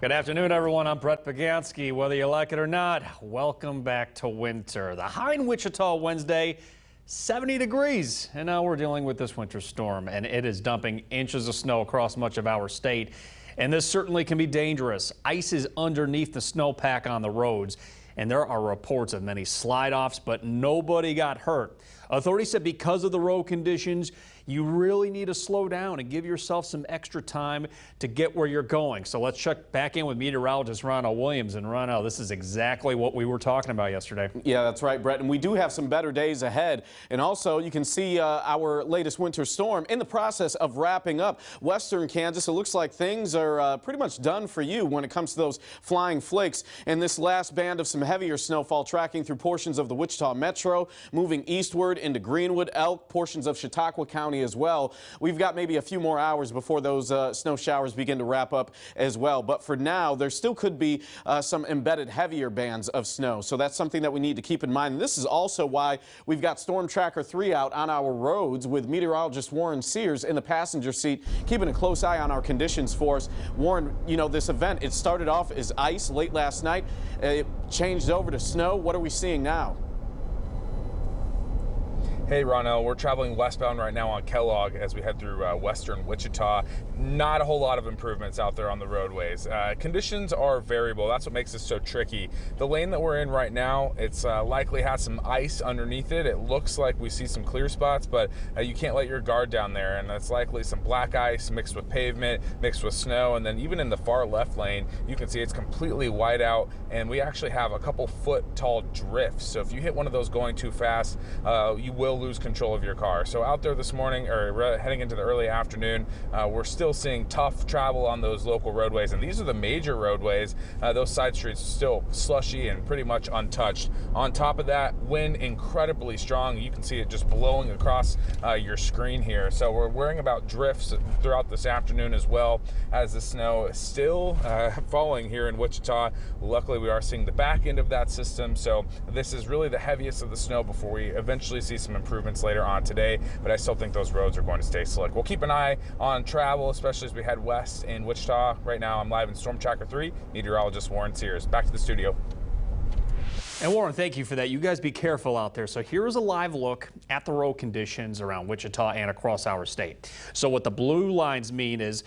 Good afternoon, everyone. I'm Brett Pagansky. Whether you like it or not, welcome back to winter. The high in Wichita Wednesday, 70 degrees. And now we're dealing with this winter storm, and it is dumping inches of snow across much of our state. And this certainly can be dangerous. Ice is underneath the snowpack on the roads, and there are reports of many slide-offs, but nobody got hurt. Authorities said because of the road conditions, you really need to slow down and give yourself some extra time to get where you're going. So let's check back in with meteorologist Ronald Williams. And Ronald, this is exactly what we were talking about yesterday. Yeah, that's right, Brett. And we do have some better days ahead. And also, you can see our latest winter storm in the process of wrapping up. Western Kansas, it looks like things are pretty much done for you when it comes to those flying flakes. And this last band of some heavier snowfall tracking through portions of the Wichita Metro, moving eastward into Greenwood, Elk, portions of Chautauqua County as well. We've got maybe a few more hours before those snow showers begin to wrap up as well. But for now, there still could be some embedded heavier bands of snow. So that's something that we need to keep in mind. And this is also why we've got Storm Tracker 3 out on our roads with meteorologist Warren Sears in the passenger seat, keeping a close eye on our conditions for us. Warren, you know, this event, it started off as ice late last night. It changed over to snow. What are we seeing now? Hey Ronell, we're traveling westbound right now on Kellogg as we head through western Wichita. Not a whole lot of improvements out there on the roadways. Conditions are variable. That's what makes this so tricky. The lane that we're in right now, it's likely has some ice underneath it. It looks like we see some clear spots, but you can't let your guard down there. And it's likely some black ice mixed with pavement, mixed with snow. And then even in the far left lane, you can see it's completely white out. And we actually have a couple foot tall drifts. So if you hit one of those going too fast, you will lose control of your car. So out there this morning, or heading into the early afternoon, we're still seeing tough travel on those local roadways, and these are the major roadways. Those side streets are still slushy and pretty much untouched. On top of that, wind incredibly strong. You can see it just blowing across your screen here. So we're worrying about drifts throughout this afternoon as well, as the snow is still falling here in Wichita. Luckily, we are seeing the back end of that system, so this is really the heaviest of the snow before we eventually see some improvements later on today, but I still think those roads are going to stay slick. We'll keep an eye on travel, especially as we head west in Wichita. Right now, I'm live in Storm Tracker 3, meteorologist Warren Sears. Back to the studio. And Warren, thank you for that. You guys be careful out there. So here is a live look at the road conditions around Wichita and across our state. So what the blue lines mean is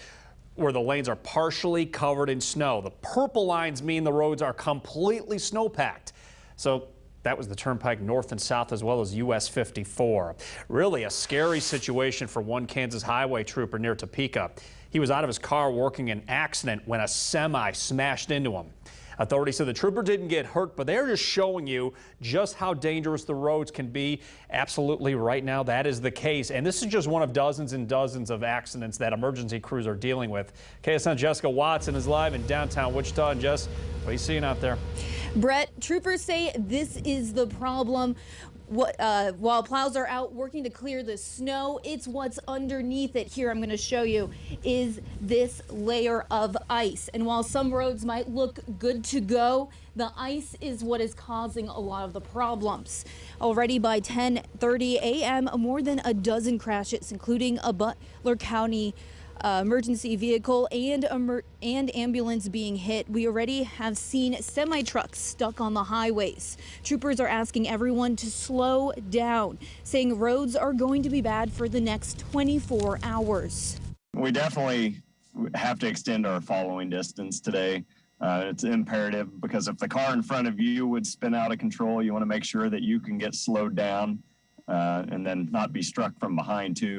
where the lanes are partially covered in snow. The purple lines mean the roads are completely snow-packed. So that was the turnpike north and south, as well as US 54. Really a scary situation for one Kansas highway trooper near Topeka. He was out of his car working an accident when a semi smashed into him. Authorities said the trooper didn't get hurt, but they're just showing you just how dangerous the roads can be. Absolutely, right now that is the case. And this is just one of dozens and dozens of accidents that emergency crews are dealing with. KSN Jessica Watson is live in downtown Wichita. And Jess, what are you seeing out there? Brett, troopers say this is the problem. While plows are out working to clear the snow, it's what's underneath it. Here, I'm going to show you, is this layer of ice. And while some roads might look good to go, the ice is what is causing a lot of the problems. Already by 10:30 a.m., more than a dozen crashes, including a Butler County emergency vehicle and ambulance being hit. We already have seen semi-trucks stuck on the highways. Troopers are asking everyone to slow down, saying roads are going to be bad for the next 24 hours. We definitely have to extend our following distance today. It's imperative because if the car in front of you would spin out of control, you want to make sure that you can get slowed down and then not be struck from behind too.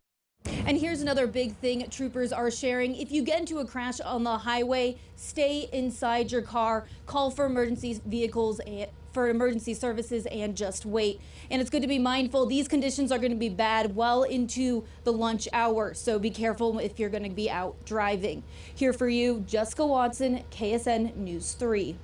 And here's another big thing troopers are sharing. If you get into a crash on the highway, stay inside your car, call for emergency vehicles and for emergency services, and just wait. And it's good to be mindful. These conditions are going to be bad well into the lunch hour, so be careful if you're going to be out driving. Here for you, Jessica Watson, KSN News 3.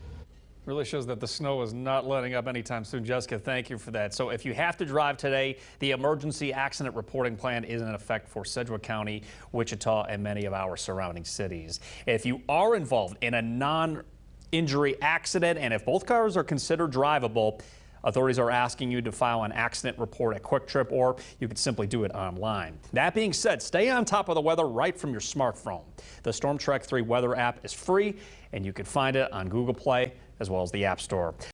Really shows that the snow is not letting up anytime soon. Jessica, thank you for that. So if you have to drive today, the emergency accident reporting plan is in effect for Sedgwick County, Wichita, and many of our surrounding cities. If you are involved in a non-injury accident, and if both cars are considered drivable, Authorities are asking you to file an accident report at Quick Trip, or you could simply do it online. That being said, stay on top of the weather right from your smartphone. The Storm Track 3 weather app is free, and you can find it on Google Play as well as the App Store.